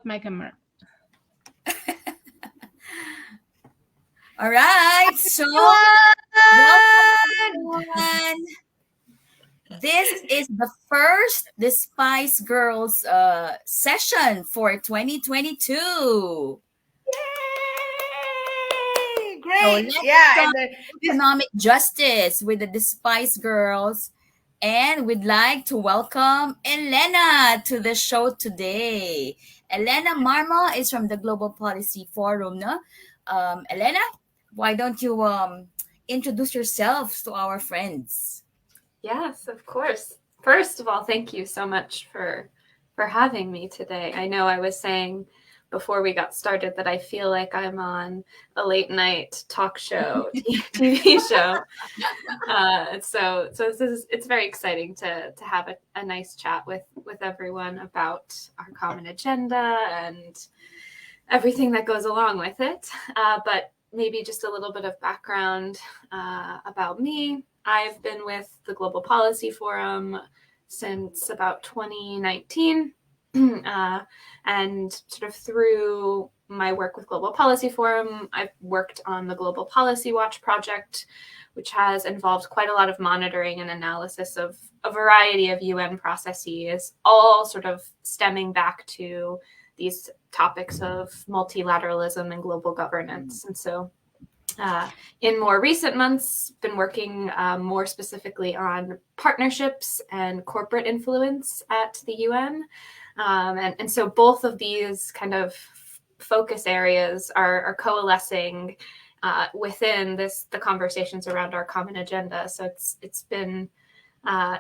my camera. All right. So, welcome everyone. This is the first The Spice Girls session for 2022. Yay! So Great. let's Yeah, talk and this economic justice with the Spice Girls. And we'd like to welcome Elena to the show today. Elena Marmo is from the Global Policy Forum. No? Elena, why don't you introduce yourselves to our friends? Yes, of course. First of all, thank you so much for having me today. I know I was saying before we got started that I feel like I'm on a late night talk show, TV show. So it's very exciting to have a nice chat with everyone about our common agenda and everything that goes along with it. But maybe just a little bit of background about me. I've been with the Global Policy Forum since about 2019. And sort of through my work with Global Policy Forum, I've worked on the Global Policy Watch project, which has involved quite a lot of monitoring and analysis of a variety of UN processes, all sort of stemming back to these topics of multilateralism and global governance. And so in more recent months, been working more specifically on partnerships and corporate influence at the UN. And so both of these kind of focus areas are coalescing within the conversations around our common agenda. So it's been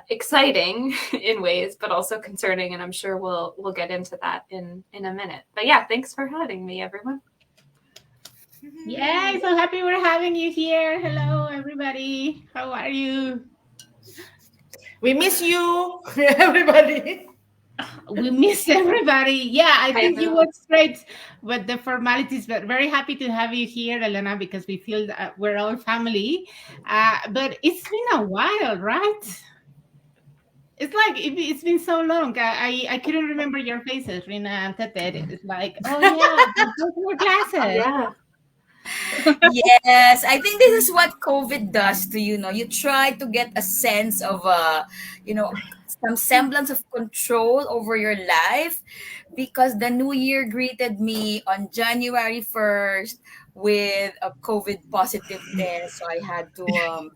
exciting in ways, but also concerning, and I'm sure we'll get into that in a minute. But yeah, thanks for having me, everyone. Yay, so happy we're having you here. Hello, everybody. How are you? we miss you, everybody. We miss everybody. Yeah, I think you know. went straight with the formalities, but very happy to have you here, Elena, because we feel that we're all family. But it's been a while, right? It's like it's been so long. I couldn't remember your faces, Rina and Tete. It's like, oh yeah, those were glasses. Yeah. Yes, I think this is what COVID does to you. Know, you try to get a sense of you know, some semblance of control over your life because the new year greeted me on January 1st with a COVID positive test. So I had to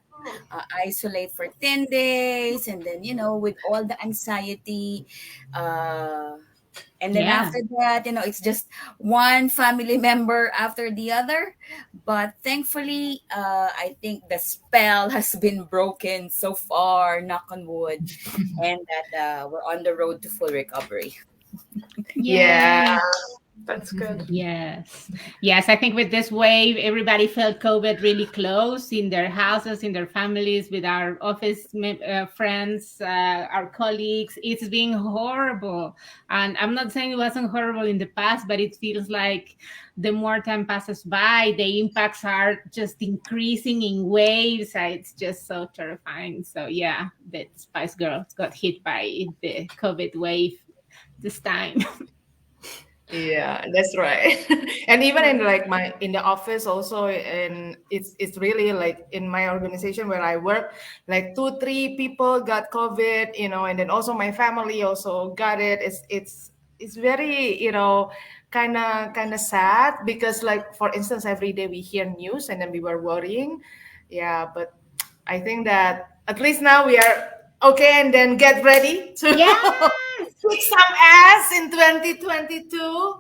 isolate for 10 days and then, you know, with all the anxiety, uh, and then Yeah. after that, you know, it's just one family member after the other. But thankfully, I think the spell has been broken so far, knock on wood, and that we're on the road to full recovery. Yeah. Yay. That's good. Yes. Yes. I think with this wave, everybody felt COVID really close in their houses, in their families, with our friends, our colleagues. It's been horrible. And I'm not saying it wasn't horrible in the past, but it feels like the more time passes by, the impacts are just increasing in waves. It's just so terrifying. So, yeah, the Spice Girls got hit by the COVID wave this time. Yeah, that's right. And even in like my in the office also, and it's really like in my organization where I work, like 2 3 people got COVID, and then also my family also got it. It's very, kind of sad because, like, for instance, every day we hear news and then we were worrying. Yeah, but I think that at least now we are okay, and then get ready to Yes. kick some ass in 2022.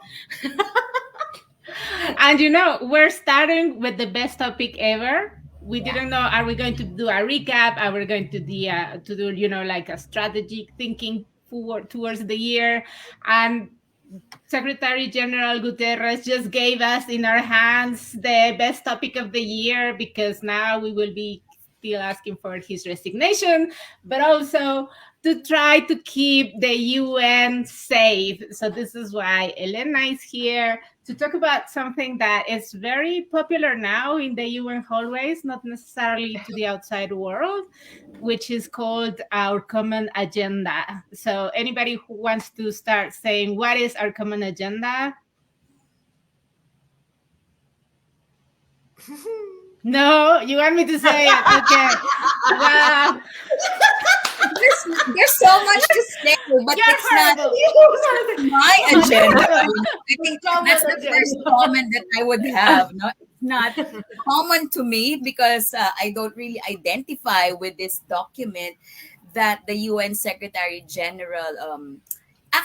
And we're starting with the best topic ever. We didn't know, are we going to do a recap? Are we going to do like a strategic thinking towards the year? And Secretary General Guterres just gave us in our hands the best topic of the year, because now we will be still asking for his resignation, but also to try to keep the UN safe. So this is why Elena is here to talk about something that is very popular now in the UN hallways, not necessarily to the outside world, which is called our common agenda. So anybody who wants to start saying what is our common agenda? No, you want me to say it? Okay. Wow. There's so much to say, but You're it's not horrible. my agenda. I think that's Common the first agenda. comment that I would have. No, it's not common to me because I don't really identify with this document that the UN Secretary General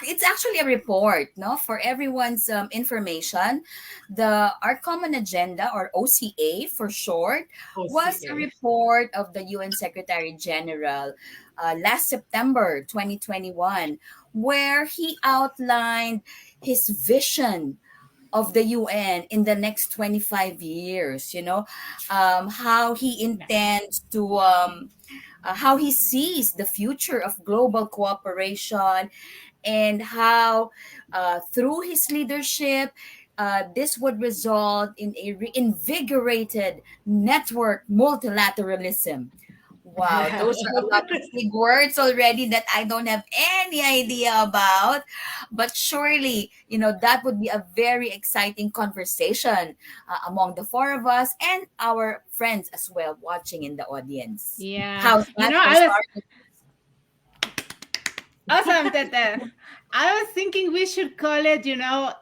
it's actually a report, no, for everyone's information. The Our Common Agenda, or OCA for short, was a OCA. report of the UN Secretary General last September 2021, where he outlined his vision of the UN in the next 25 years, how he intends to how he sees the future of global cooperation, and how through his leadership, this would result in a reinvigorated network multilateralism. Wow, Yeah. those are a lot of big words already that I don't have any idea about. But surely, that would be a very exciting conversation among the four of us and our friends as well watching in the audience. Yeah. How's You that know, for I was starting? awesome, Tete. I was thinking we should call it,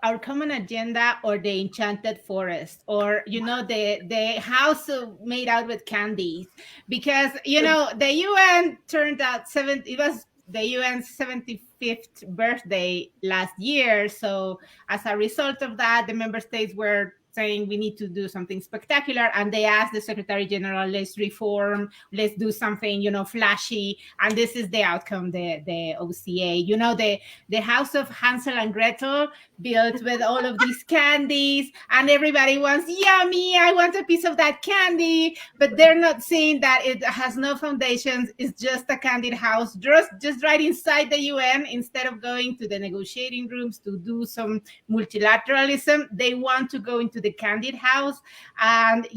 our common agenda, or the enchanted forest, or the house made out with candies, because the UN turned out it was the UN's 75th birthday last year. So as a result of that, the member states were saying we need to do something spectacular, and they asked the Secretary General, let's reform, let's do something flashy, and this is the outcome, the OCA, the house of Hansel and Gretel, built with all of these candies, and everybody wants, yummy, I want a piece of that candy, but they're not seeing that it has no foundations. It's just a candied house, just right inside the UN. Instead of going to the negotiating rooms to do some multilateralism, they want to go into the candied house. And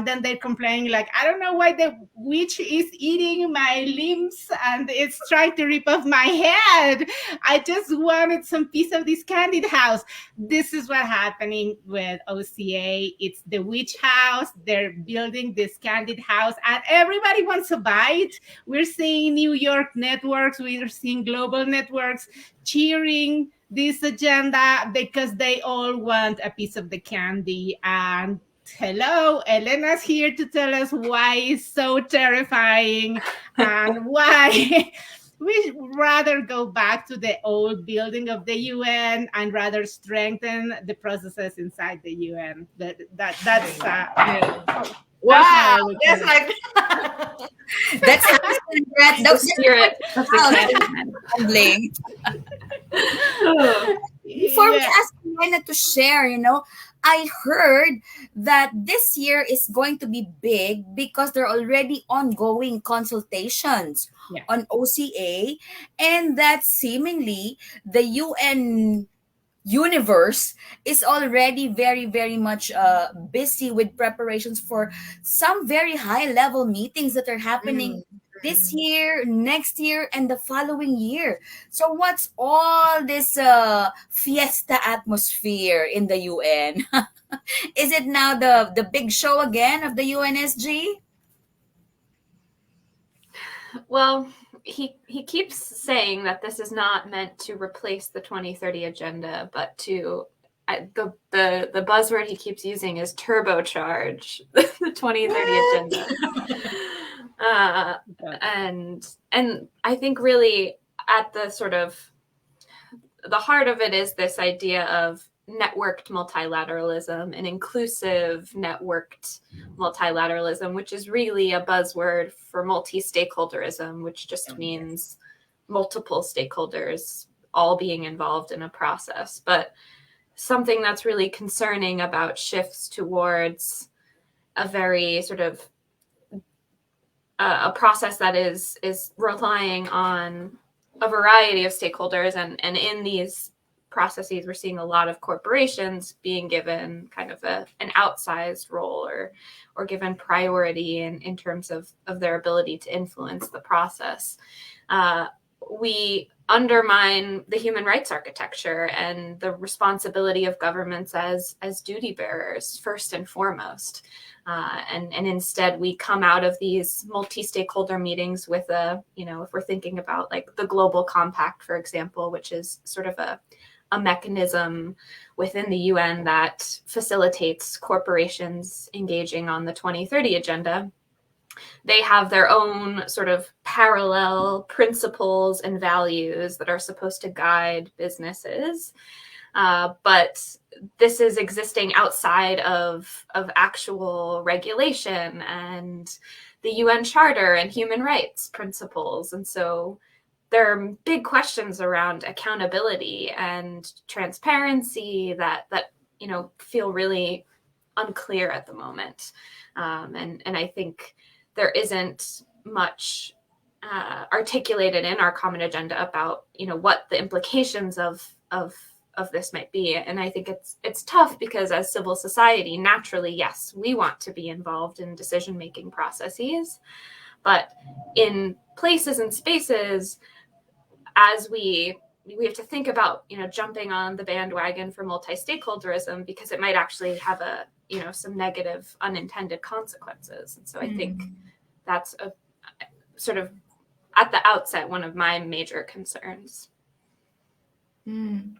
then they're complaining, like, I don't know why the witch is eating my limbs and it's trying to rip off my head. I just wanted some piece of this candied house. This is what's happening with OCA. It's the witch house. They're building this candied house, and everybody wants a bite. We're seeing New York networks, we're seeing global networks cheering this agenda because they all want a piece of the candy. And hello, Elena's here to tell us why it's so terrifying and why we rather go back to the old building of the UN and rather strengthen the processes inside the UN. That's Yeah. Wow, that's like That's how The spirit of the campaign. humbling. Before we yeah. ask Elena to share, I heard that this year is going to be big because there are already ongoing consultations Yeah. on OCA, and that seemingly the UN universe is already very, very much busy with preparations for some very high level meetings that are happening this year, next year, and the following year. So what's all this fiesta atmosphere in the UN? Is it now the big show again of the UNSG? Well, he keeps saying that this is not meant to replace the 2030 agenda, but to the buzzword he keeps using is turbocharge the 2030 agenda. And I think really at the sort of the heart of it is this idea of networked multilateralism and inclusive networked multilateralism, which is really a buzzword for multi-stakeholderism, which just means multiple stakeholders all being involved in a process. But something that's really concerning about shifts towards a very sort of a process that is relying on a variety of stakeholders, and in these processes, we're seeing a lot of corporations being given kind of an outsized role or given priority in terms of their ability to influence the process. We undermine the human rights architecture and the responsibility of governments as duty bearers first and foremost. And instead we come out of these multi-stakeholder meetings with if we're thinking about like the Global Compact, for example, which is sort of a mechanism within the UN that facilitates corporations engaging on the 2030 agenda. They have their own sort of parallel principles and values that are supposed to guide businesses. But this is existing outside of actual regulation and the UN Charter and human rights principles. And so there are big questions around accountability and transparency that feel really unclear at the moment. And I think there isn't much articulated in our common agenda about what the implications of this might be. And I think it's tough because as civil society, naturally, yes, we want to be involved in decision-making processes, but in places and spaces, as we have to think about jumping on the bandwagon for multi-stakeholderism because it might actually have some negative unintended consequences. And so I think that's a sort of at the outset one of my major concerns. Elena,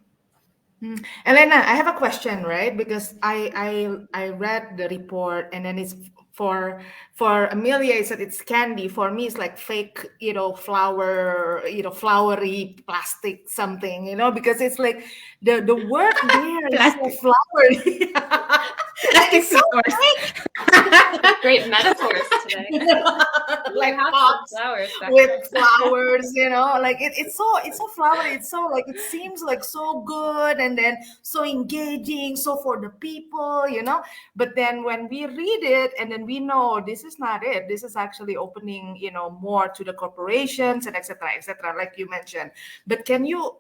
I have a question, right? Because I read the report, and then it's for Amelia, it said it's candy. For me, it's like fake, flower, flowery plastic something, because it's like the word there is so flowery. Plastic so flowers. Great metaphors today. Like pots with flowers, like it's so flowery. It's so like, it seems like so good, and then so engaging, so for the people, but then when we read it, and then we know this is not it. This is actually opening, more to the corporations and etc., like you mentioned. But can you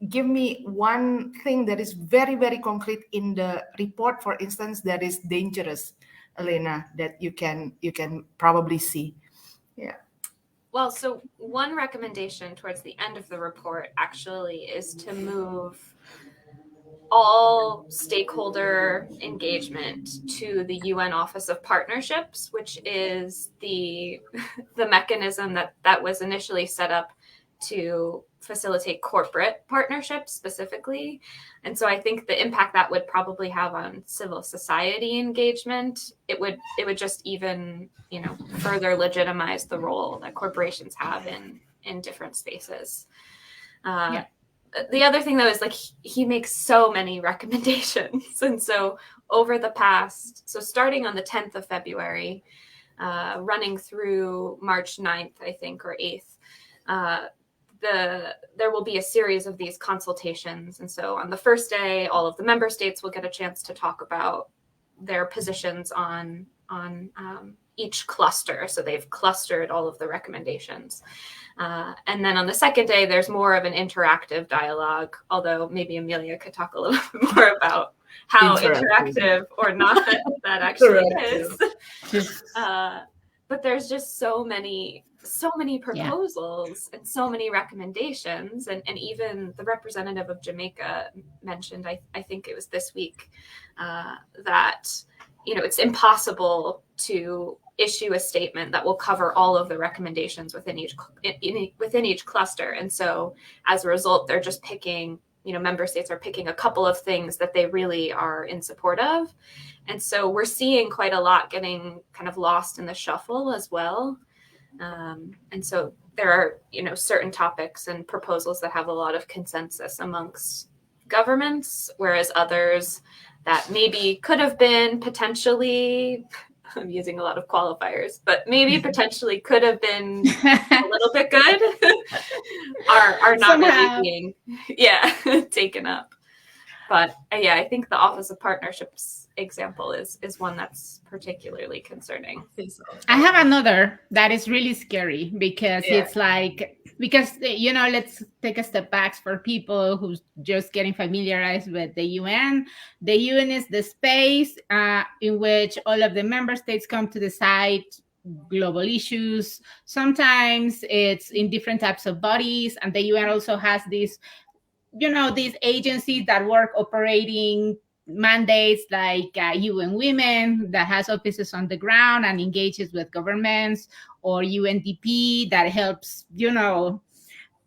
give me one thing that is very, very concrete in the report, for instance, that is dangerous, Elena, that you can probably see? Yeah. Well, so one recommendation towards the end of the report actually is to move all stakeholder engagement to the UN Office of Partnerships, which is the mechanism that was initially set up to facilitate corporate partnerships specifically. And so I think the impact that would probably have on civil society engagement, it would just even, further legitimize the role that corporations have in different spaces. The other thing though is like he makes so many recommendations. And so over the past, so starting on the 10th of February, running through March 9th, I think, or 8th, there will be a series of these consultations. And so on the first day, all of the member states will get a chance to talk about their positions on each cluster. So they've clustered all of the recommendations. And then on the second day, there's more of an interactive dialogue, although maybe Amelia could talk a little bit more about how interactive or not that actually is. But there's just so many proposals and so many recommendations. And even the representative of Jamaica mentioned, I think it was this week, that, it's impossible to issue a statement that will cover all of the recommendations within each cluster. And so as a result, they're just picking, member states are picking a couple of things that they really are in support of. And so we're seeing quite a lot getting kind of lost in the shuffle as well. And so there are, certain topics and proposals that have a lot of consensus amongst governments, whereas others that maybe could have been potentially, I'm using a lot of qualifiers, but maybe potentially could have been a little bit good, are not Somehow. really being taken up. But yeah, I think the Office of Partnerships example is one that's particularly concerning. Office of I have partnership. another that is really scary because Yeah. it's like, because let's take a step back for people who's just getting familiarized with the UN. The UN is the space in which all of the member states come to decide global issues. Sometimes it's in different types of bodies, and the UN also has these agencies that work operating mandates like UN Women that has offices on the ground and engages with governments, or UNDP that helps,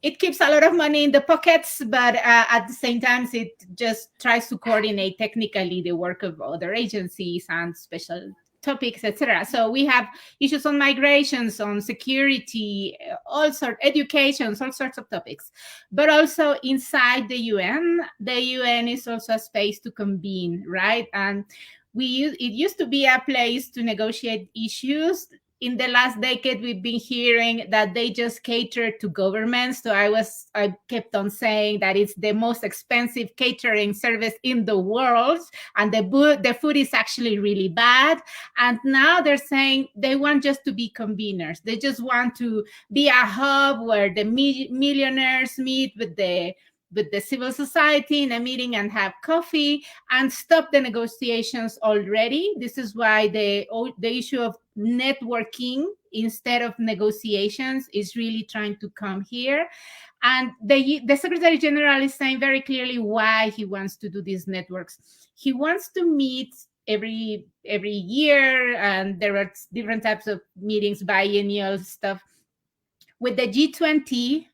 it keeps a lot of money in the pockets, but at the same time, it just tries to coordinate technically the work of other agencies and special topics, etc. So we have issues on migrations, on security, all sorts, educations, all sorts of topics. But also inside the UN is also a space to convene, right? And it used to be a place to negotiate issues. In the last decade, we've been hearing that they just cater to governments. So I kept on saying that it's the most expensive catering service in the world, and the food is actually really bad. And now they're saying they want just to be conveners. They just want to be a hub where the millionaires meet with the civil society in a meeting and have coffee and stop the negotiations already. This is why the issue of networking instead of negotiations is really trying to come here. And the Secretary General is saying very clearly why he wants to do these networks. He wants to meet every year, and there are different types of meetings, biennial stuff, with the G20,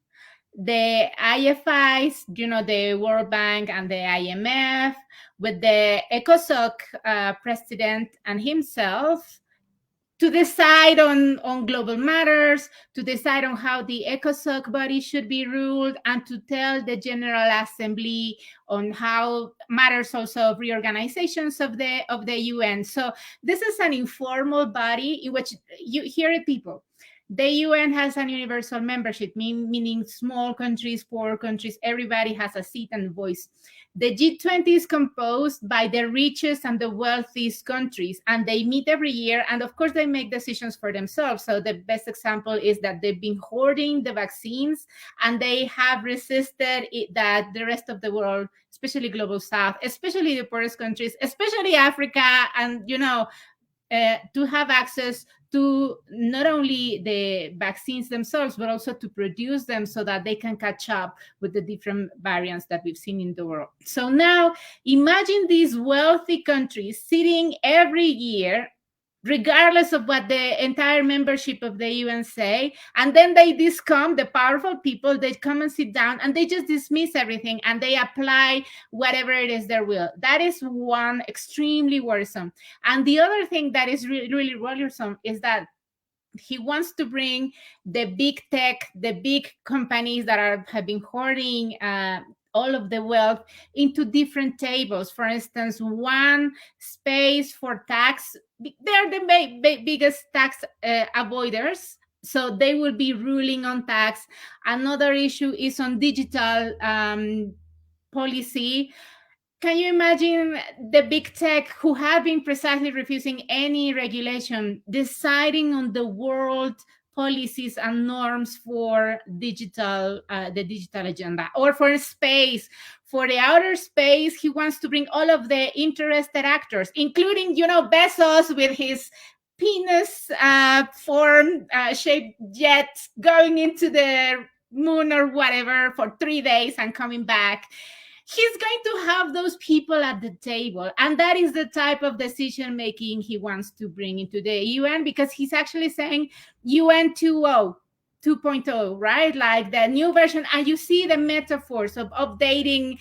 the IFIs, the World Bank and the IMF, with the ECOSOC president and himself, to decide on global matters, to decide on how the ECOSOC body should be ruled, and to tell the General Assembly on how matters also of reorganizations of the UN. So this is an informal body in which you hear it, people. The UN has an universal membership, meaning small countries, poor countries, everybody has a seat and voice. The G20 is composed by the richest and the wealthiest countries, and they meet every year. And of course, they make decisions for themselves. So the best example is that they've been hoarding the vaccines, and they have resisted that the rest of the world, especially global south, especially the poorest countries, especially Africa, and to have access to not only the vaccines themselves, but also to produce them so that they can catch up with the different variants that we've seen in the world. So now imagine these wealthy countries sitting every year, regardless of what the entire membership of the UN say, and then the powerful people, they come and sit down and they just dismiss everything and they apply whatever it is their will. That is one extremely worrisome. And the other thing that is really, really worrisome is that he wants to bring the big tech, the big companies that have been hoarding all of the wealth into different tables. For instance, one space for tax. They're the biggest tax avoiders. So they will be ruling on tax. Another issue is on digital policy. Can you imagine the big tech who have been precisely refusing any regulation, deciding on the world policies and norms for the digital agenda? Or for space, for the outer space, he wants to bring all of the interested actors, including, Bezos with his penis form shaped jet going into the moon or whatever for 3 days and coming back. He's going to have those people at the table, and that is the type of decision making he wants to bring into the UN, because he's actually saying UN 2.0, right? Like the new version. And you see the metaphors of updating,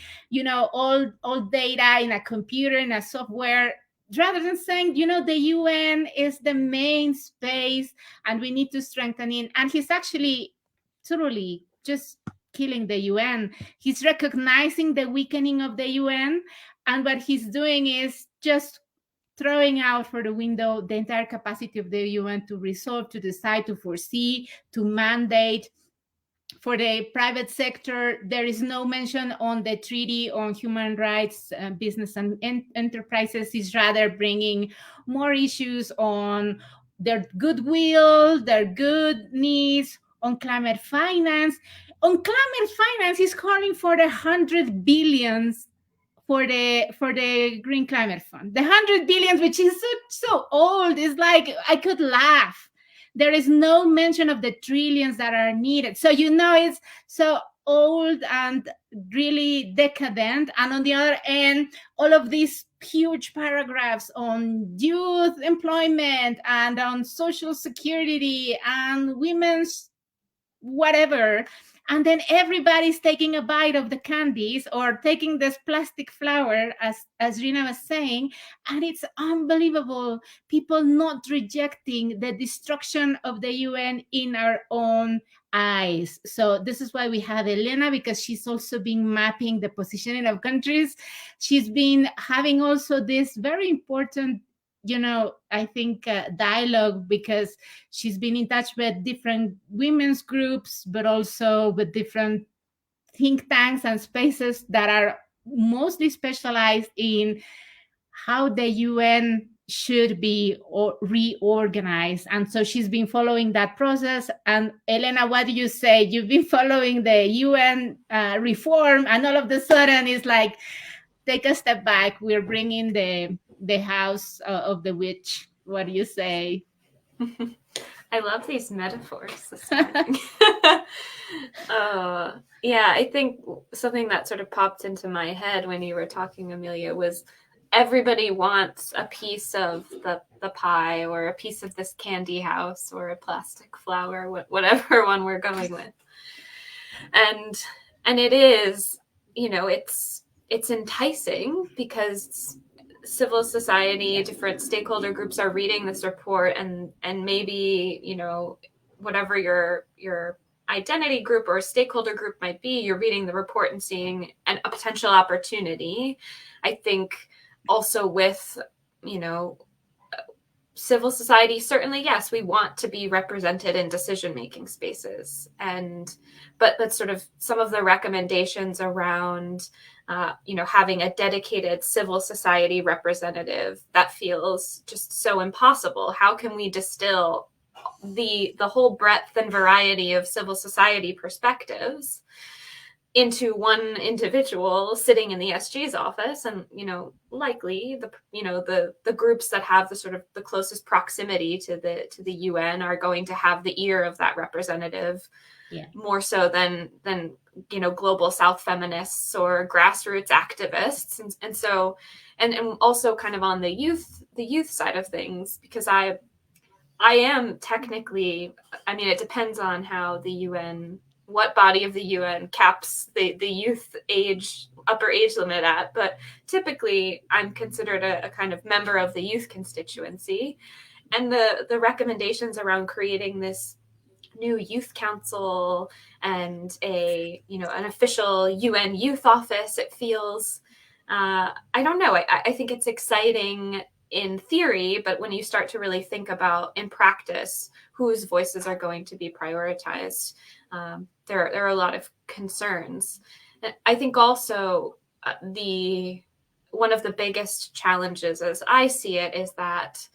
all data in a computer, in a software, rather than saying, the UN is the main space and we need to strengthen it. And he's actually totally just killing the UN. He's recognizing the weakening of the UN, and what he's doing is just throwing out for the window the entire capacity of the UN to resolve, to decide, to foresee, to mandate for the private sector, there is no mention on the Treaty on Human Rights, Business and Enterprises. Is rather bringing more issues on their goodwill, their good needs, on climate finance. On climate finance, is calling for 100 billions for the Green Climate Fund. The 100 billions, which is so old, is like I could laugh. There is no mention of the trillions that are needed. So it's so old and really decadent. And on the other end, all of these huge paragraphs on youth employment and on social security and women's whatever, and then everybody's taking a bite of the candies or taking this plastic flower, as Rina was saying, and it's unbelievable. People not rejecting the destruction of the UN in our own eyes. So this is why we have Elena, because she's also been mapping the positioning of countries. She's been having also this very important, I think, dialogue, because she's been in touch with different women's groups, but also with different think tanks and spaces that are mostly specialized in how the UN should be reorganized. And so she's been following that process. And Elena, what do you say? You've been following the UN reform, and all of a sudden it's like, take a step back. We're bringing the house of the witch. What do you say? I love these metaphors this morning. Yeah, I think something that sort of popped into my head when you were talking, Amelia, was everybody wants a piece of the pie, or a piece of this candy house, or a plastic flower, whatever one we're going with. And it is, it's enticing, because civil society, different stakeholder groups are reading this report, and maybe, whatever your identity group or stakeholder group might be, you're reading the report and seeing a potential opportunity. I think also with, civil society, certainly, yes, we want to be represented in decision-making spaces. But sort of some of the recommendations around, having a dedicated civil society representative, that feels just so impossible. How can we distill the whole breadth and variety of civil society perspectives into one individual sitting in the SG's office? And likely the groups that have the sort of the closest proximity to the UN are going to have the ear of that representative, more so than global South feminists or grassroots activists. And so and also kind of on the youth side of things, because I am technically, it depends on how the UN, what body of the UN caps the youth upper age limit at, but typically I'm considered a kind of member of the youth constituency. And the recommendations around creating this new youth council and an official UN youth office, it feels, I don't know, I think it's exciting in theory, but when you start to really think about in practice whose voices are going to be prioritized, there are a lot of concerns. I think also one of the biggest challenges, as I see it, is that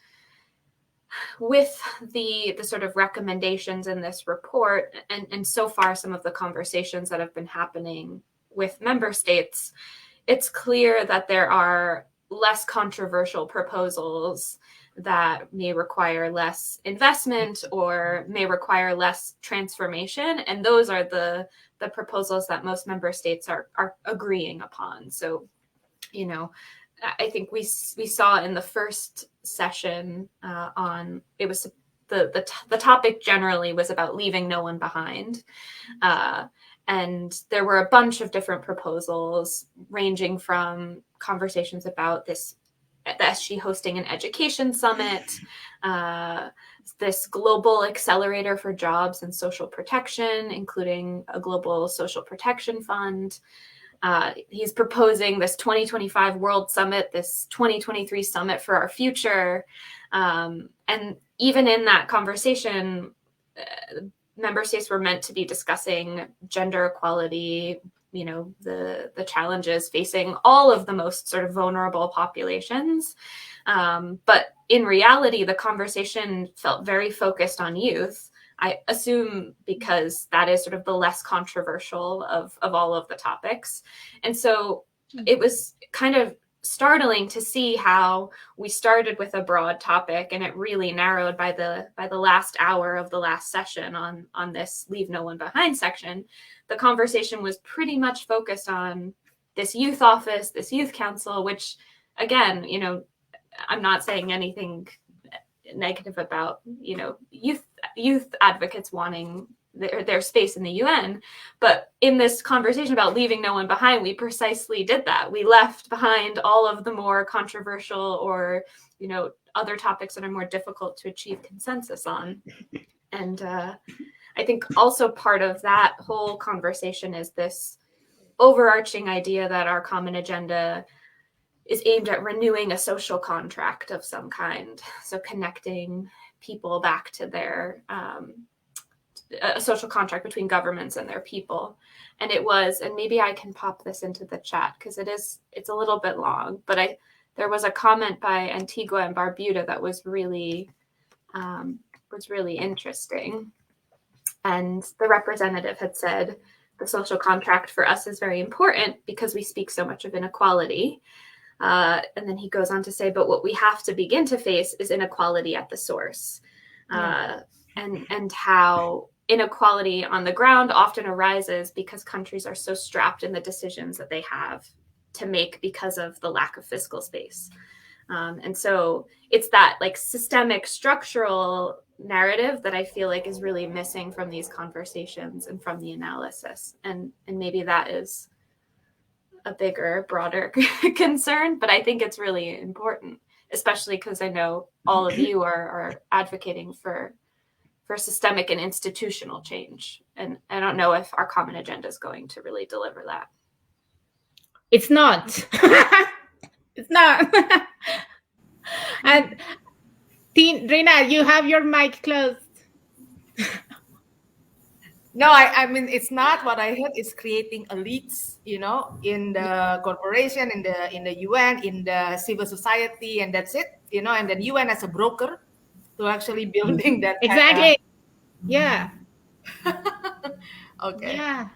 with the sort of recommendations in this report, and so far some of the conversations that have been happening with member states, it's clear that there are less controversial proposals that may require less investment or may require less transformation. And those are the proposals that most member states are agreeing upon. So, I think we saw in the first session it was the topic generally was about leaving no one behind. And there were a bunch of different proposals, ranging from conversations about the SG hosting an education summit, this global accelerator for jobs and social protection, including a global social protection fund. He's proposing this 2025 World Summit, this 2023 Summit for Our Future. And even in that conversation, member states were meant to be discussing gender equality, you know, the challenges facing all of the most sort of vulnerable populations. But in reality, the conversation felt very focused on youth. I assume because that is sort of the less controversial of all of the topics. And so it was kind of startling to see how we started with a broad topic and it really narrowed by the last hour of the last session on this leave no one behind section. The conversation was pretty much focused on this youth office, this youth council, which again, you know, I'm not saying anything negative about, you know, youth advocates wanting their space in the UN. But in this conversation about leaving no one behind, we precisely did that. We left behind all of the more controversial or, you know, other topics that are more difficult to achieve consensus on. And I think also part of that whole conversation is this overarching idea that our common agenda is aimed at renewing a social contract of some kind. So connecting people back to their a social contract between governments and their people. And it was, and maybe I can pop this into the chat because it's a little bit long, but there was a comment by Antigua and Barbuda that was really interesting. And the representative had said, the social contract for us is very important because we speak so much of inequality. And then he goes on to say, but what we have to begin to face is inequality at the source. And how inequality on the ground often arises because countries are so strapped in the decisions that they have to make because of the lack of fiscal space. And so it's that like systemic structural narrative that I feel like is really missing from these conversations and from the analysis. And maybe that is a bigger, broader concern, but I think it's really important, especially because I know all of you are advocating for systemic and institutional change. And I don't know if our common agenda is going to really deliver that. It's not. It's not. And Rina, you have your mic closed. No, I mean, it's not. What I heard is creating elites, you know, in the corporation, in the UN, in the civil society, and that's it, you know, and then UN as a broker to actually building that. Exactly. Yeah. Okay. Yeah.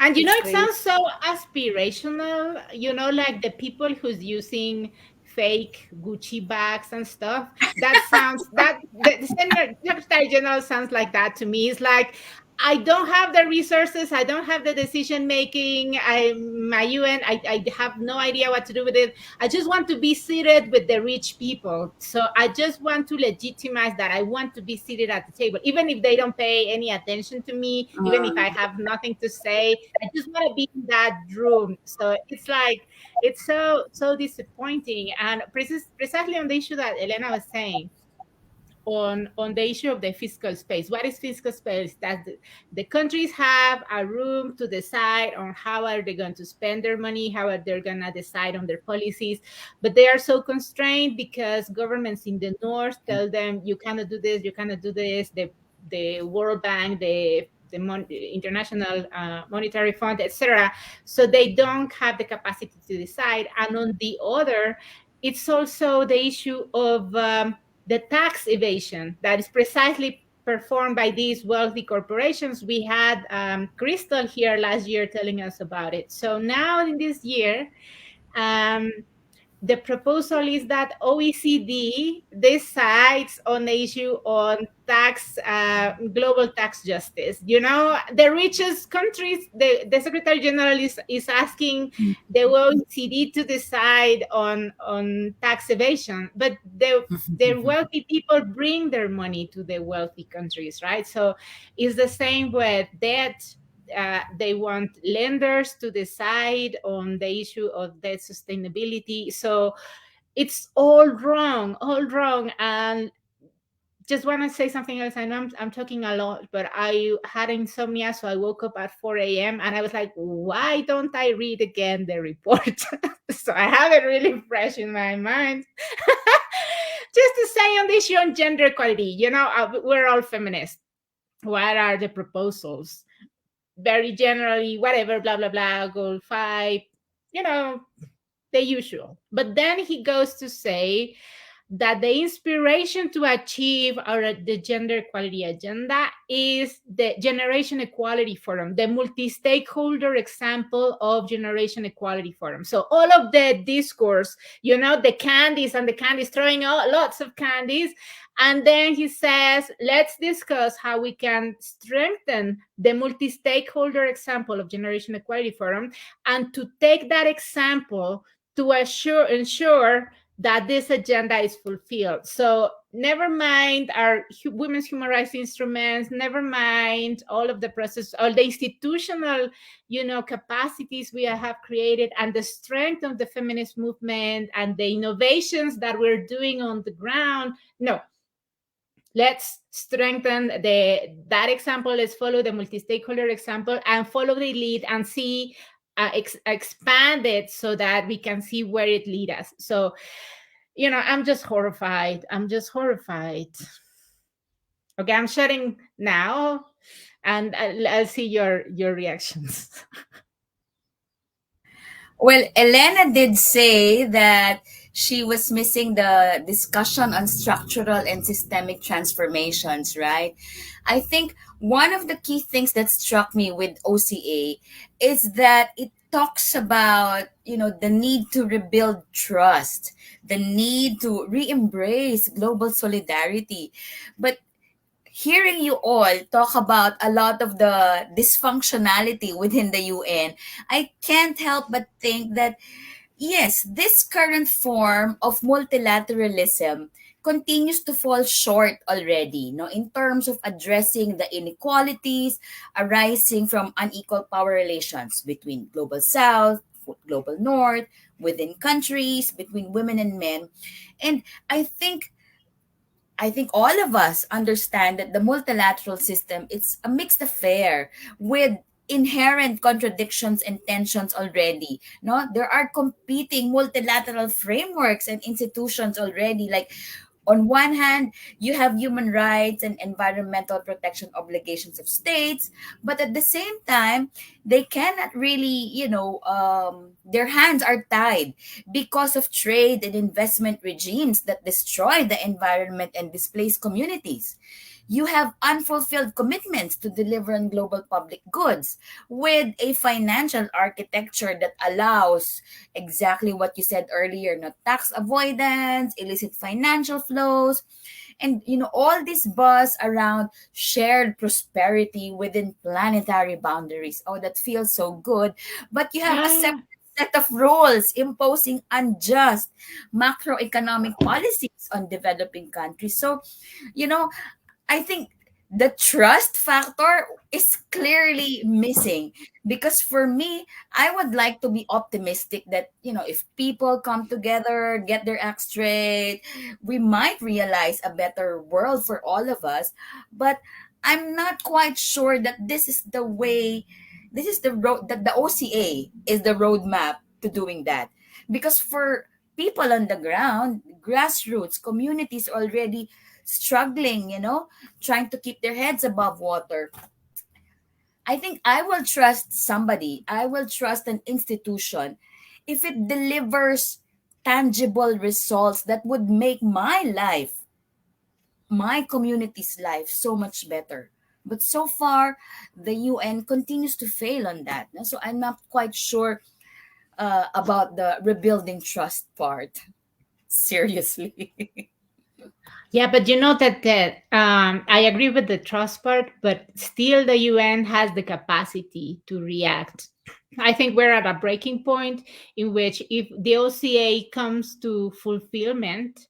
And you know, It's it sounds so aspirational, you know, like the people who's using fake Gucci bags and stuff. That sounds that the Secretary General sounds like that to me. It's like I don't have the resources, I don't have the decision making. My UN, I have no idea what to do with it. I just want to be seated with the rich people. So I just want to legitimize that I want to be seated at the table, even if they don't pay any attention to me, even if I have nothing to say. I just want to be in that room. So it's like it's so disappointing. And precisely on the issue that Elena was saying, on the issue of the fiscal space. What is fiscal space? That the countries have a room to decide on how are they going to spend their money, how are they going to decide on their policies, but they are so constrained because governments in the north tell them you cannot do this, you cannot do this. The World Bank, the International Monetary Fund, etc. So they don't have the capacity to decide. And on the other, it's also the issue of the tax evasion that is precisely performed by these wealthy corporations. We had Crystal here last year telling us about it. So now in this year, the proposal is that OECD decides on the issue on tax, global tax justice. You know, the richest countries, the Secretary General is asking the OECD to decide on tax evasion, but the wealthy people bring their money to the wealthy countries, right? So it's the same with debt. They want lenders to decide on the issue of debt sustainability. So it's all wrong, all wrong. And just want to say something else. I know I'm talking a lot, but I had insomnia, so I woke up at 4 a.m. and I was like, why don't I read again the report? So I have it really fresh in my mind. Just to say on the issue on gender equality, you know, we're all feminists. what are the proposals? Very generally, whatever, blah, blah, blah, goal 5, you know, the usual. But then he goes to say that the inspiration to achieve the gender equality agenda is the Generation Equality Forum, the multi-stakeholder example of Generation Equality Forum. So all of the discourse, the candies and the candies, throwing out lots of candies. And then he says, let's discuss how we can strengthen the multi-stakeholder example of Generation Equality Forum, and to take that example to ensure that this agenda is fulfilled. So never mind our women's human rights instruments, never mind all of the process, all the institutional, capacities we have created, and the strength of the feminist movement and the innovations that we're doing on the ground. No, let's strengthen that example. Let's follow the multi-stakeholder example and follow the lead and see, expand it so that we can see where it leads us. So, I'm just horrified. Okay, I'm shutting now, and I'll see your reactions. Well, Elena did say that she was missing the discussion on structural and systemic transformations, right? I think one of the key things that struck me with OCA is that it talks about, the need to rebuild trust, the need to re-embrace global solidarity. But hearing you all talk about a lot of the dysfunctionality within the UN, I can't help but think that, yes, this current form of multilateralism continues to fall short already, no, in terms of addressing the inequalities arising from unequal power relations between global south, global north, within countries, between women and men. And I think all of us understand that the multilateral system, it's a mixed affair with inherent contradictions and tensions already. No, there are competing multilateral frameworks and institutions already. Like, on one hand, you have human rights and environmental protection obligations of states, but at the same time, they cannot really, their hands are tied because of trade and investment regimes that destroy the environment and displace communities. You have unfulfilled commitments to deliver on global public goods with a financial architecture that allows exactly what you said earlier, no, tax avoidance, illicit financial flows, and all this buzz around shared prosperity within planetary boundaries. Oh, that feels so good. But you have a separate set of rules imposing unjust macroeconomic policies on developing countries. So, you know, I think the trust factor is clearly missing, because for me, I would like to be optimistic that, if people come together, get their act straight, we might realize a better world for all of us. But I'm not quite sure that this is the way, this is the road, that the OCA is the roadmap to doing that. Because for people on the ground, grassroots communities already struggling, trying to keep their heads above water, I think I will trust somebody, I will trust an institution if it delivers tangible results that would make my life, my community's life, so much better. But so far, the UN continues to fail on that. So I'm not quite sure about the rebuilding trust part. Seriously. Yeah, but I agree with the trust part, but still the UN has the capacity to react. I think we're at a breaking point in which, if the OCA comes to fulfillment,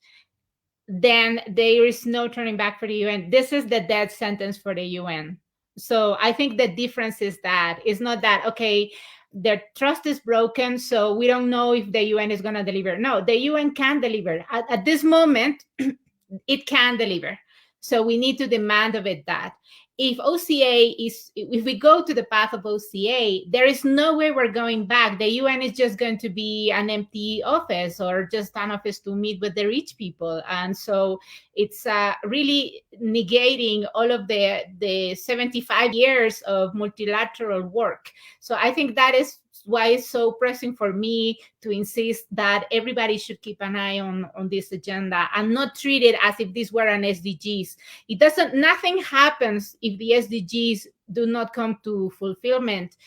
then there is no turning back for the UN. This is the death sentence for the UN. So I think the difference is that it's not that, okay, their trust is broken, so we don't know if the UN is going to deliver. No, the UN can deliver. At this moment, it can deliver. So we need to demand of it that. if we go to the path of OCA, there is no way we're going back. The UN is just going to be an empty office, or just an office to meet with the rich people. And so it's really negating all of the 75 years of multilateral work. So I think that is why it's so pressing for me to insist that everybody should keep an eye on this agenda and not treat it as if this were an SDGs. Nothing happens if the SDGs do not come to fulfillment,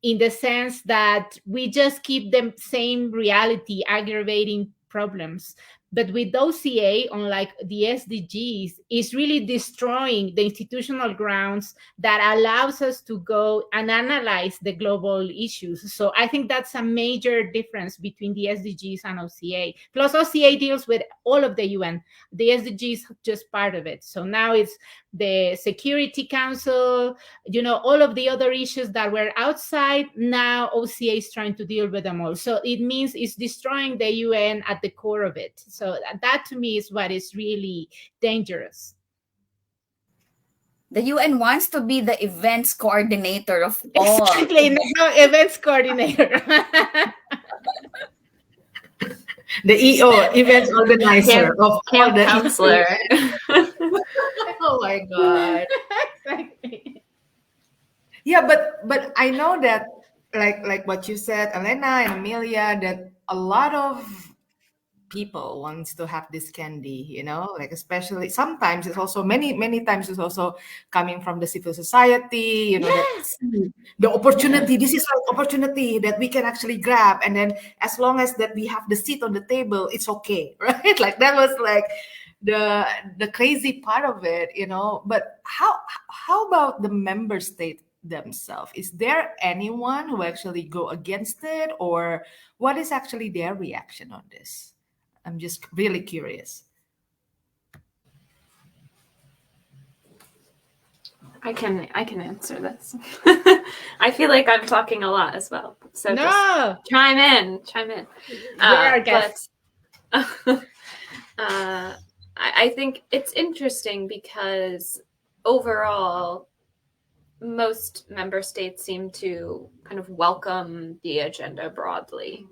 in the sense that we just keep the same reality aggravating problems. But with OCA, unlike the SDGs, is really destroying the institutional grounds that allows us to go and analyze the global issues. So I think that's a major difference between the SDGs and OCA. Plus, OCA deals with all of the UN. The SDGs just part of it. So now it's the Security Council, all of the other issues that were outside. Now OCA is trying to deal with them all. So it means it's destroying the UN at the core of it. So that to me is what is really dangerous. The UN wants to be the events coordinator of all. Exactly, no, events coordinator. The EO, events organizer of all the counselor. Oh my God. Exactly. Yeah, but I know that like what you said, Elena and Amelia, that a lot of people wants to have this candy, like especially sometimes it's also many times it's also coming from the civil society, Yes. that the opportunity, this is an opportunity that we can actually grab, and then as long as that we have the seat on the table, it's okay, right? Like that was like the crazy part of it, but how about the member state themselves? Is there anyone who actually go against it, or what is actually their reaction on this? I'm just really curious. I can answer this. I feel like I'm talking a lot as well. So no, just chime in. I think it's interesting because overall, most member states seem to kind of welcome the agenda broadly,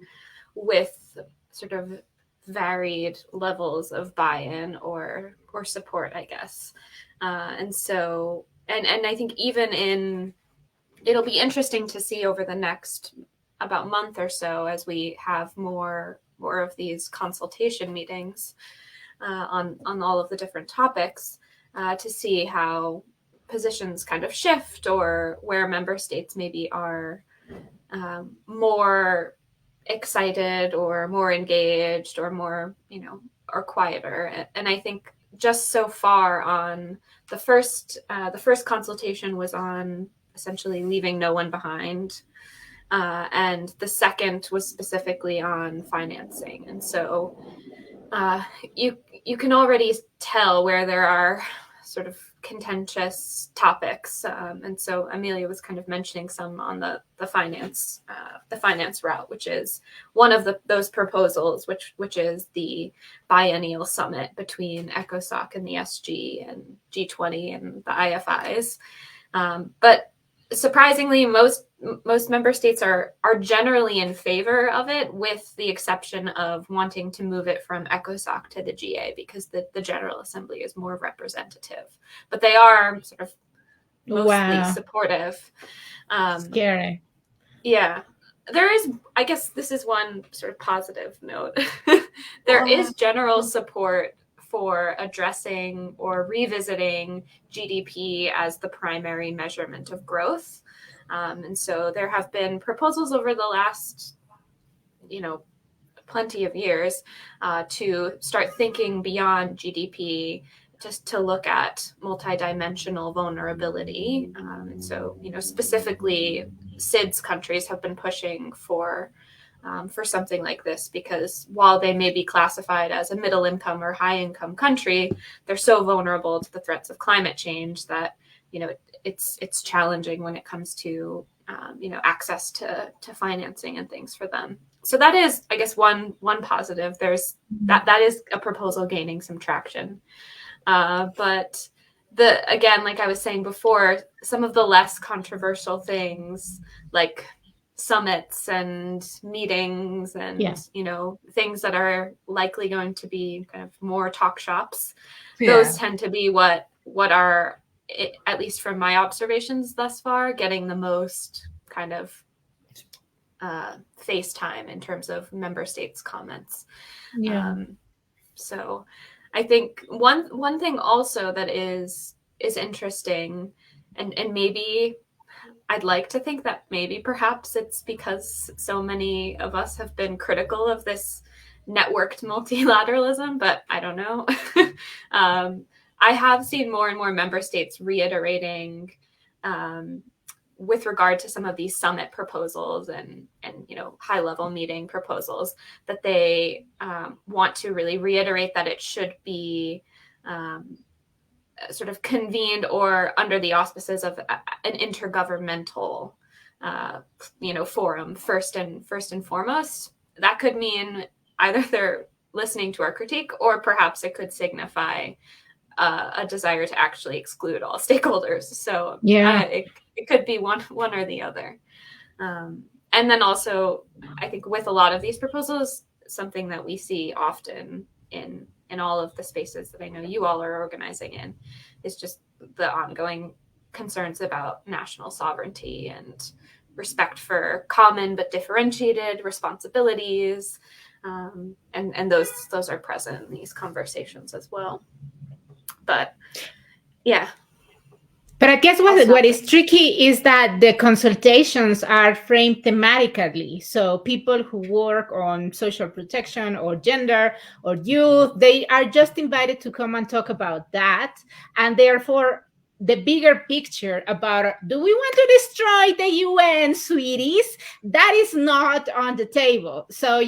with sort of varied levels of buy-in or support, I guess. And so, and I think it'll be interesting to see over the next about month or so, as we have more of these consultation meetings on all of the different topics, to see how positions kind of shift, or where member states maybe are more excited or more engaged, or more, or quieter. And I think just so far on the first consultation was on essentially leaving no one behind. And the second was specifically on financing. And so you can already tell where there are sort of contentious topics. And so Amelia was kind of mentioning some on the finance route, which is one of those proposals, which is the biennial summit between ECOSOC and the SG and G20 and the IFIs. But surprisingly, most member states are generally in favor of it, with the exception of wanting to move it from ECOSOC to the GA, because the General Assembly is more representative. But they are sort of mostly supportive. Scary. Yeah. There is, I guess this is one sort of positive note. There is general support for addressing or revisiting GDP as the primary measurement of growth. And so there have been proposals over the last, plenty of years, to start thinking beyond GDP, just to look at multidimensional vulnerability. And so, specifically, SIDS countries have been pushing for something like this, because while they may be classified as a middle income or high income country, they're so vulnerable to the threats of climate change that, it's challenging when it comes to, access to financing and things for them. So that is, I guess, one positive. There's that is a proposal gaining some traction. But the again, like I was saying before, some of the less controversial things like summits and meetings and Yeah. things that are likely going to be kind of more talk shops, those Yeah. tend to be what are, at least from my observations thus far, getting the most kind of face time in terms of member states comments. Yeah. So I think one thing also that is interesting, and maybe I'd like to think that maybe perhaps it's because so many of us have been critical of this networked multilateralism, but I don't know. I have seen more and more member states reiterating, um, with regard to some of these summit proposals and high level meeting proposals, that they want to really reiterate that it should be um, sort of convened or under the auspices of an intergovernmental forum first and foremost. That could mean either they're listening to our critique, or perhaps it could signify a desire to actually exclude all stakeholders. So Yeah. it could be one or the other. And then also, I think with a lot of these proposals, something that we see often in all of the spaces that I know you all are organizing in is just the ongoing concerns about national sovereignty and respect for common but differentiated responsibilities. And those are present in these conversations as well. But yeah. But I guess I'll what stop is tricky is that the consultations are framed thematically. So people who work on social protection or gender or youth, they are just invited to come and talk about that. And therefore, the bigger picture about, do we want to destroy the UN, sweeties? That is not on the table. So,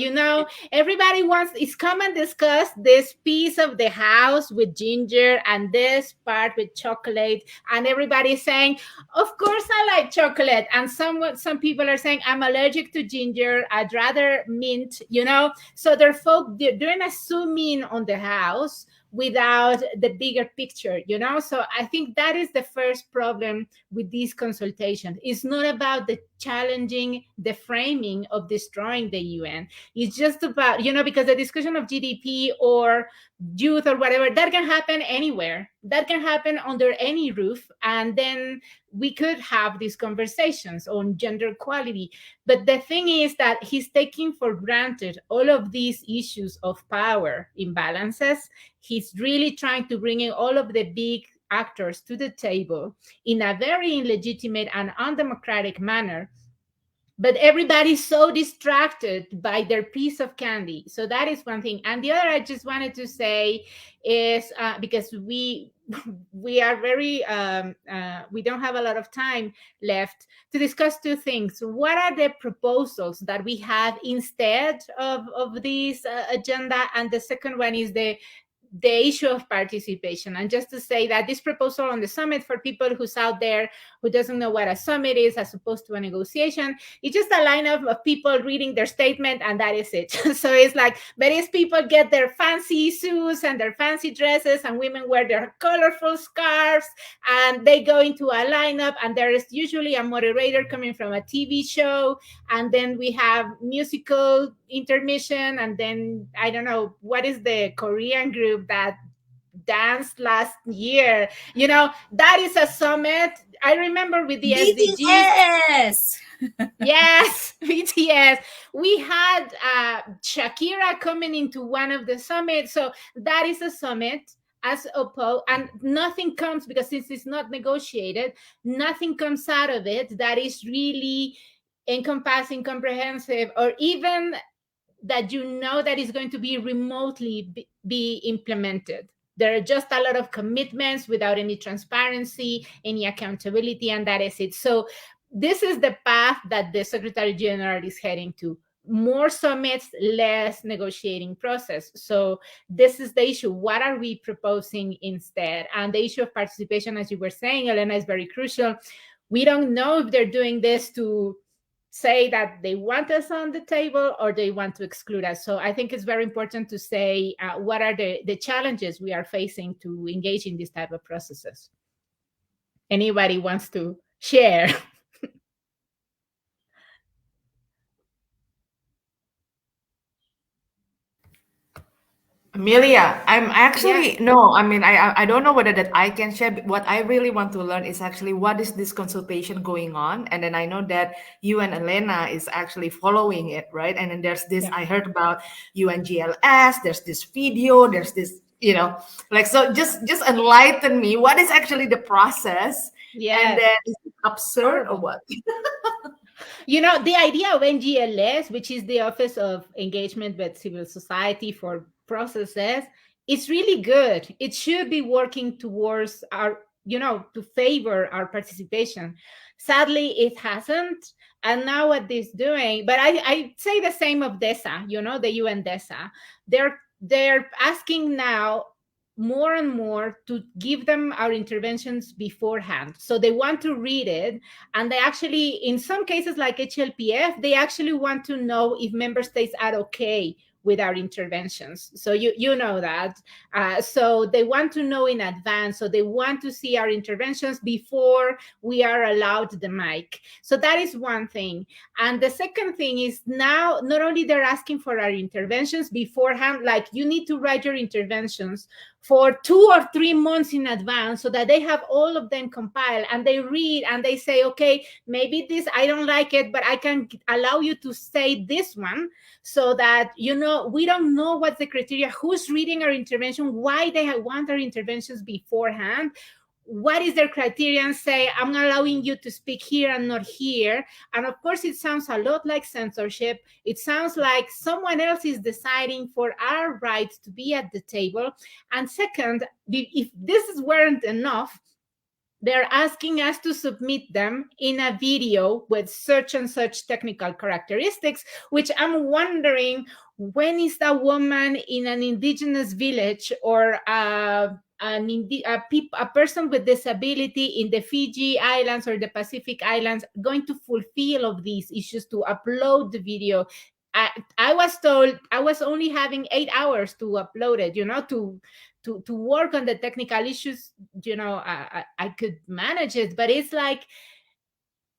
everybody wants is come and discuss this piece of the house with ginger and this part with chocolate, and everybody's saying, of course I like chocolate, and some people are saying, I'm allergic to ginger, I'd rather mint, so they're doing a zoom in on the house without the bigger picture. So I think that is the first problem with these consultations. It's not about the challenging the framing of destroying the UN. It's just about, because the discussion of GDP or youth or whatever, that can happen anywhere, that can happen under any roof, and then we could have these conversations on gender equality. But the thing is that he's taking for granted all of these issues of power imbalances. He's really trying to bring in all of the big actors to the table in a very illegitimate and undemocratic manner, but everybody's so distracted by their piece of candy. So that is one thing. And the other I just wanted to say is, because we are very we don't have a lot of time left to discuss two things. What are the proposals that we have instead of this agenda? And the second one is the issue of participation. And just to say that this proposal on the summit, for people who's out there who doesn't know what a summit is as opposed to a negotiation, it's just a lineup of people reading their statement, and that is it. So it's like various people get their fancy suits and their fancy dresses, and women wear their colorful scarves, and they go into a lineup, and there is usually a moderator coming from a TV show, and then we have musical intermission, and then I don't know what is the Korean group that danced last year. That is a summit. I remember with the SDGs. BTS. Yes, BTS. We had Shakira coming into one of the summits. So that is a summit as opposed, and nothing comes, because since it's not negotiated, nothing comes out of it that is really encompassing, comprehensive, or even that that is going to be remotely be implemented. There are just a lot of commitments without any transparency, any accountability, and that is it. So this is the path that the Secretary General is heading to. More summits, less negotiating process. So this is the issue. What are we proposing instead? And the issue of participation, as you were saying, Elena, is very crucial. We don't know if they're doing this to say that they want us on the table or they want to exclude us. So I think it's very important to say what are the challenges we are facing to engage in these type of processes. Anybody wants to share? Amelia, I'm Yeah, actually no. I mean, I don't know whether that I can share. But what I really want to learn is actually what is this consultation going on, and then I know that you and Elena is actually following it, right? And then there's this yeah, I heard about UNGLS. There's this video. There's this, like so. Just enlighten me. What is actually the process? And yes. then is it absurd or Horrible. what? The idea of NGLS, which is the Office of Engagement with Civil Society for Processes, is really good. It should be working towards to favor our participation. Sadly, it hasn't. And now what this doing, but I say the same of DESA, the UN DESA. They're asking now more and more to give them our interventions beforehand. So they want to read it, and they actually, in some cases like HLPF, they actually want to know if member states are okay with our interventions. So you know that. So they want to know in advance. So they want to see our interventions before we are allowed the mic. So that is one thing. And the second thing is, now not only they're asking for our interventions beforehand, like you need to write your interventions for 2 or 3 months in advance, so that they have all of them compiled, and they read and they say, okay, maybe this I don't like it, but I can allow you to say this one, so that we don't know what's the criteria, who's reading our intervention, why they want our interventions beforehand, what is their criterion, say I'm allowing you to speak here and not here. And of course it sounds a lot like censorship. It sounds like someone else is deciding for our right to be at the table. And second, if this weren't enough, they're asking us to submit them in a video with such and such technical characteristics, which I'm wondering, when is a woman in an indigenous village, or a person with disability in the Fiji Islands or the Pacific Islands going to fulfill of these issues to upload the video? I was told I was only having 8 hours to upload it, to work on the technical issues. I could manage it, but it's like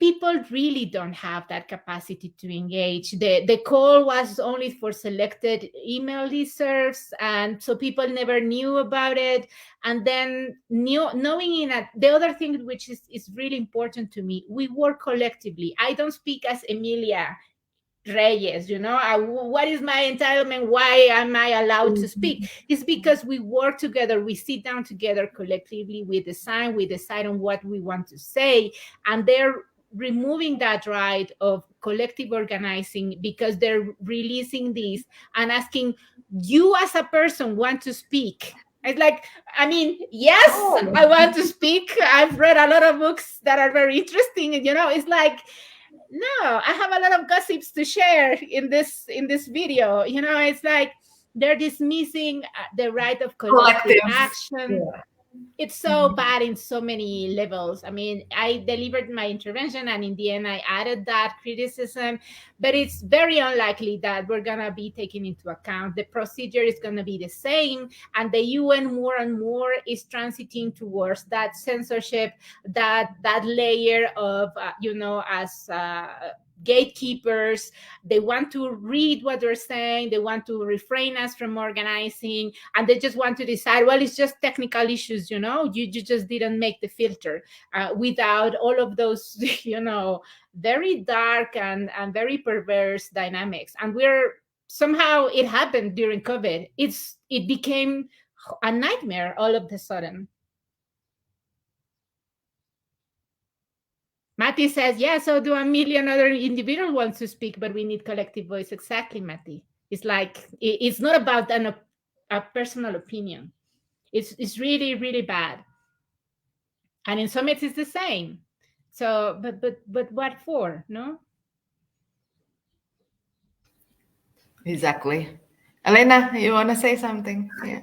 people really don't have that capacity to engage. The call was only for selected email listservs, and so people never knew about it. And then knowing the other thing, which is really important to me, we work collectively. I don't speak as Emilia Reyes, what is my entitlement? Why am I allowed to speak? It's because we work together, we sit down together collectively, we decide on what we want to say, and they're removing that right of collective organizing, because they're releasing these and asking, you as a person want to speak? It's like, I mean, yes, Oh, I want to speak. I've read a lot of books that are very interesting, and it's like, no, I have a lot of gossips to share in this video. It's like they're dismissing the right of collective collective. action. Yeah. It's so bad in so many levels. I mean, I delivered my intervention, and in the end I added that criticism, but it's very unlikely that we're going to be taking into account. The procedure is going to be the same, and the UN more and more is transiting towards that censorship, that layer of as gatekeepers. They want to read what they're saying, they want to refrain us from organizing, and they just want to decide, well, it's just technical issues, you just didn't make the filter, without all of those very dark and very perverse dynamics. And we're somehow, it happened during COVID. It became a nightmare all of a sudden. Matty says, yeah, so do a million other individual wants to speak, but we need collective voice. Exactly, Matty. It's like, it's not about a personal opinion. It's really, really bad. And in summits, it's the same. So, but what for, no? Exactly. Elena, you want to say something? Yeah.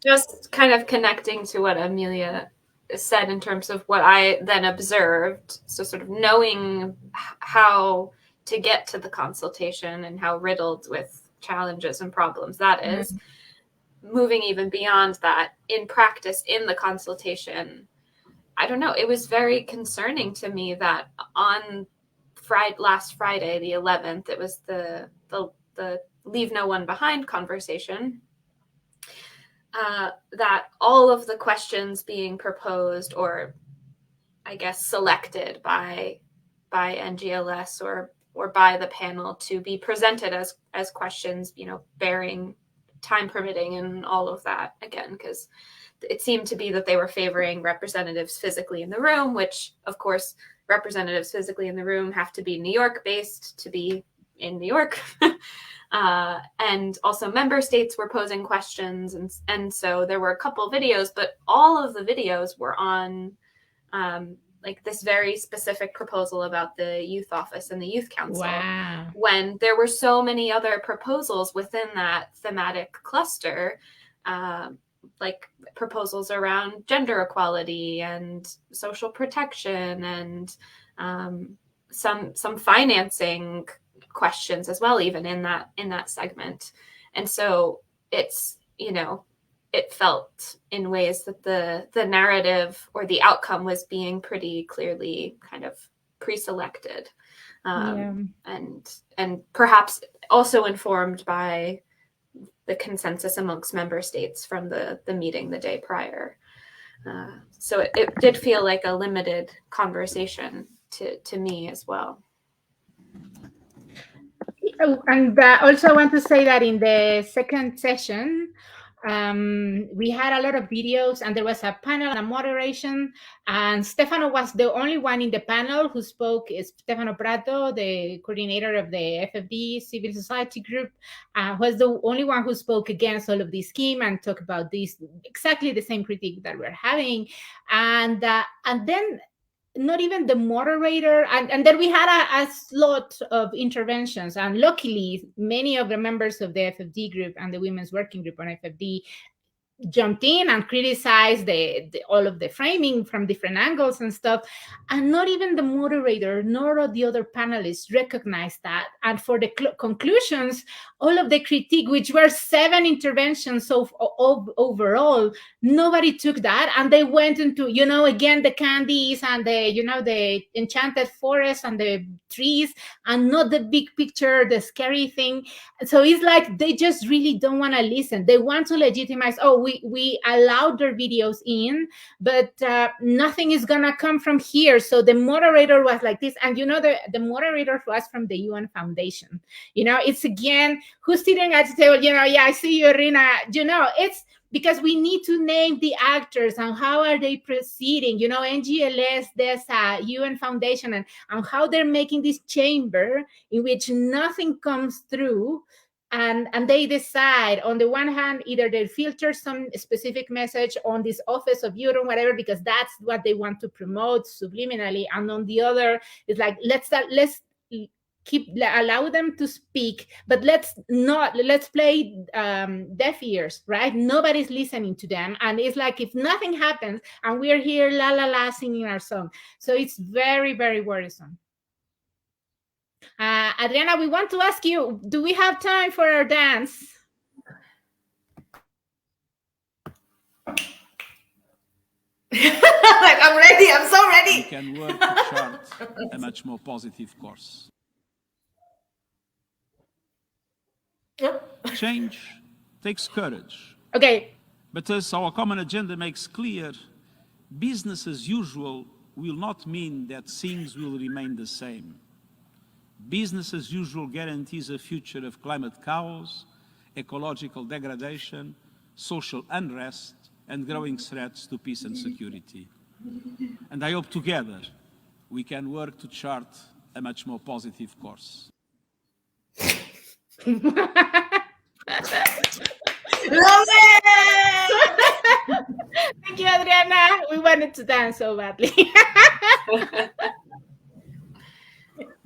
just kind of connecting to what Amelia said in terms of what I then observed. So sort of knowing how to get to the consultation and how riddled with challenges and problems that is. Moving even beyond that, in practice, in the consultation, I don't know, it was very concerning to me that on last Friday, the 11th, it was the leave no one behind conversation, that all of the questions being proposed, or I guess selected by NGLS or by the panel to be presented as questions, bearing, time permitting, and all of that, again, because it seemed to be that they were favoring representatives physically in the room, which, of course, representatives physically in the room have to be New York based to be in New York. And also member states were posing questions. And so there were a couple of videos, but all of the videos were on like this very specific proposal about the youth office and the youth council. Wow. When there were so many other proposals within that thematic cluster, like proposals around gender equality and social protection and some financing questions as well, even in that segment. And so it's, it felt in ways that the narrative or the outcome was being pretty clearly kind of pre-selected, and perhaps also informed by the consensus amongst member states from the meeting the day prior. So it did feel like a limited conversation to me as well. And also I want to say that in the second session, we had a lot of videos, and there was a panel and a moderation, and Stefano was the only one in the panel who spoke. Is Stefano Prato, the coordinator of the FFD civil society group, was the only one who spoke against all of this scheme and talked about this, exactly the same critique that we're having. And then not even the moderator, and then we had a slot of interventions, and luckily many of the members of the FFD group and the women's working group on FFD jumped in and criticized all of the framing from different angles and stuff, and not even the moderator nor the other panelists recognized that. And for the conclusions, all of the critique, which were 7 interventions overall, nobody took that, and they went into, again, the candies and the enchanted forest and the trees, and not the big picture, the scary thing. So it's like they just really don't want to listen. They want to legitimize, we allowed their videos in, but nothing is gonna come from here. So the moderator was like this, and the moderator was from the UN Foundation. It's again, who's sitting at the table, I see you, Irina. It's because we need to name the actors and how are they proceeding. NGLS, there's a UN Foundation, and how they're making this chamber in which nothing comes through. And they decide, on the one hand, either they filter some specific message on this office of youth or whatever, because that's what they want to promote subliminally. And on the other, it's like, let's allow them to speak, but let's play deaf ears, right? Nobody's listening to them. And it's like, if nothing happens and we're here la la la singing our song. So it's very, very worrisome. Adriana, we want to ask you, do we have time for our dance? Like, I'm ready. I'm so ready. We can work to chart a much more positive course. Change takes courage. Okay. But as our common agenda makes clear, business as usual will not mean that things will remain the same. Business as usual guarantees a future of climate chaos, ecological degradation, social unrest, and growing threats to peace and security. And I hope together we can work to chart a much more positive course. Love it! Thank you, Adriana. We wanted to dance so badly.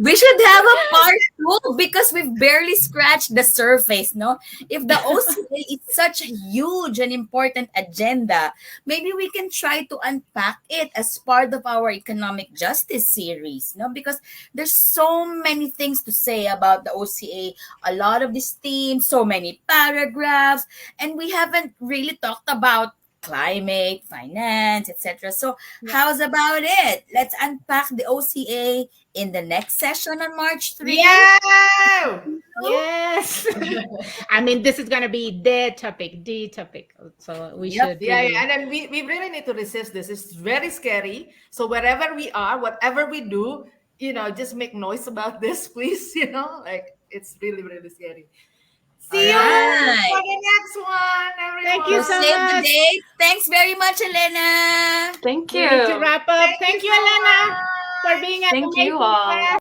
We should have a part 2 because we've barely scratched the surface, no? If the OCA is such a huge and important agenda, maybe we can try to unpack it as part of our economic justice series, no? Because there's so many things to say about the OCA, a lot of these themes, so many paragraphs, and we haven't really talked about climate, finance, etc. So, Yeah. how's about it? Let's unpack the OCA in the next session on March 3. Yeah. Yes. I mean, this is going to be the topic. So we Yep. should Yeah, really. and then we really need to resist this. It's very scary. So wherever we are, whatever we do, just make noise about this, please. Like it's really, really scary. All See you right. for the next one, Thank you We'll so everyone. save the much. date. Thanks very much, Elena. Thank We need to you. wrap up. Thank you Thank you, so Elena, for much. being an Thank you amazing all. guest.